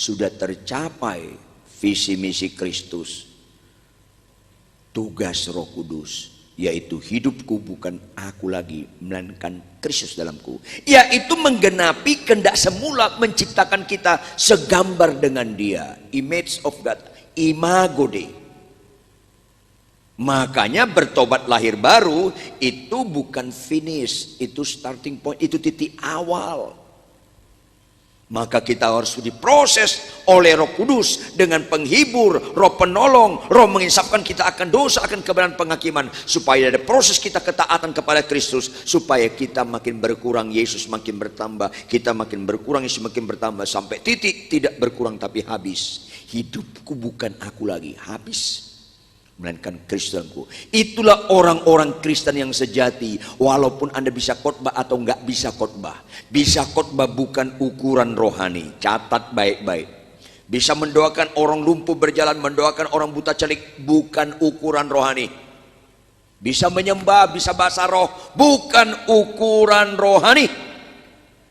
sudah tercapai visi misi Kristus, tugas Roh Kudus, yaitu hidupku bukan aku lagi, melainkan Kristus dalamku, yaitu menggenapi kehendak semula menciptakan kita segambar dengan Dia, image of God, imago Dei. Makanya bertobat lahir baru itu bukan finish, itu starting point, itu titik awal. Maka kita harus diproses oleh Roh Kudus dengan penghibur, Roh penolong, Roh menginsafkan kita akan dosa, akan kebenaran penghakiman, supaya ada proses kita ketaatan kepada Kristus, supaya kita makin berkurang, Yesus makin bertambah, kita makin berkurang, Yesus makin bertambah, sampai titik tidak berkurang tapi habis. Hidupku bukan aku lagi, habis, melainkan Kristus dalamku. Itulah orang-orang Kristen yang sejati. Walaupun Anda bisa khotbah atau nggak bisa khotbah, bisa khotbah bukan ukuran rohani. Catat baik-baik. Bisa mendoakan orang lumpuh berjalan, mendoakan orang buta celik, bukan ukuran rohani. Bisa menyembah, bisa bahasa roh, bukan ukuran rohani.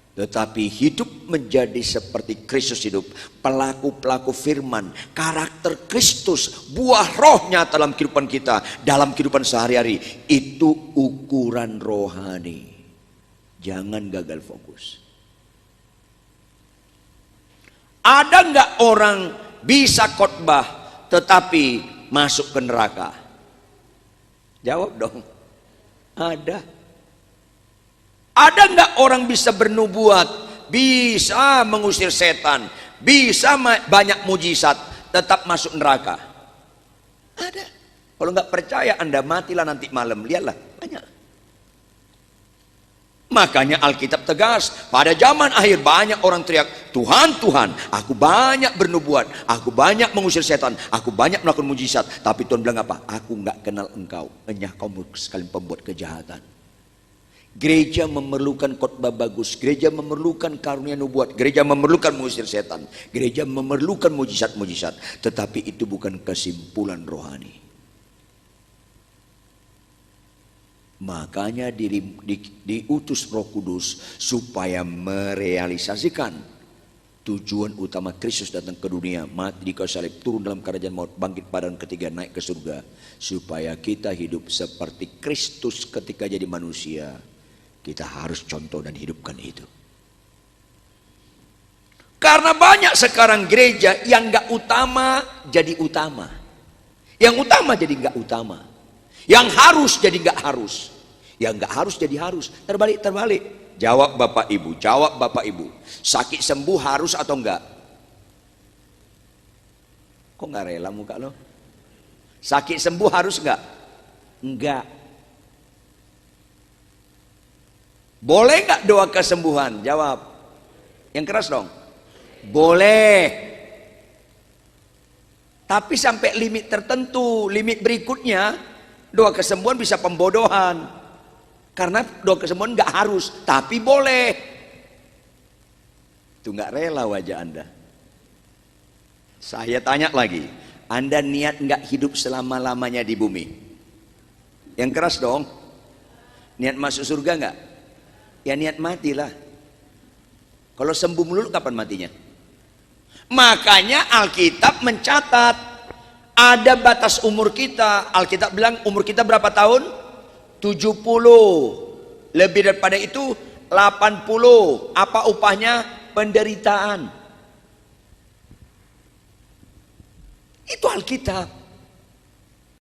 Tetapi hidup menjadi seperti Kristus hidup, pelaku-pelaku firman, karakter Kristus, buah roh nyata dalam kehidupan kita, dalam kehidupan sehari-hari, itu ukuran rohani. Jangan gagal fokus. Ada nggak orang bisa khotbah tetapi masuk ke neraka? Jawab dong. Ada. Ada nggak orang bisa bernubuat, bisa mengusir setan, bisa banyak mujizat, tetap masuk neraka? Ada. Kalau nggak percaya Anda matilah nanti malam, lihatlah, banyak. Makanya Alkitab tegas, pada zaman akhir banyak orang teriak, Tuhan, Tuhan, aku banyak bernubuat, aku banyak mengusir setan, aku banyak melakukan mujizat, tapi Tuhan bilang apa? Aku nggak kenal engkau, hanya kamu sekali pembuat kejahatan. Gereja memerlukan khotbah bagus, gereja memerlukan karunia nubuat, gereja memerlukan mengusir setan, gereja memerlukan mujizat-mujizat, tetapi itu bukan kesimpulan rohani. Makanya diutus Roh Kudus supaya merealisasikan tujuan utama Kristus datang ke dunia, mati di kayu salib, turun dalam kerajaan maut, bangkit pada hari ketiga, naik ke surga, supaya kita hidup seperti Kristus ketika jadi manusia. Kita harus contoh dan hidupkan itu. Karena banyak sekarang gereja yang nggak utama jadi utama, yang utama jadi nggak utama, yang harus jadi nggak harus, yang nggak harus jadi harus. Terbalik. Jawab Bapak Ibu, jawab Bapak Ibu. Sakit sembuh harus atau enggak? Kok nggak rela muka lo? Sakit sembuh harus enggak? Enggak. Boleh nggak doa kesembuhan? Jawab. Yang keras dong. Boleh. Tapi sampai limit tertentu, limit berikutnya doa kesembuhan bisa pembodohan. Karena doa kesembuhan nggak harus, tapi boleh. Itu nggak rela wajah Anda. Saya tanya lagi, Anda niat nggak hidup selama-lamanya di bumi? Yang keras dong. Niat masuk surga nggak? Ya niat matilah. Kalau sembuh melulu kapan matinya? Makanya Alkitab mencatat ada batas umur kita. Alkitab bilang umur kita berapa tahun? 70. Lebih daripada itu 80. Apa upahnya? Penderitaan. Itu Alkitab.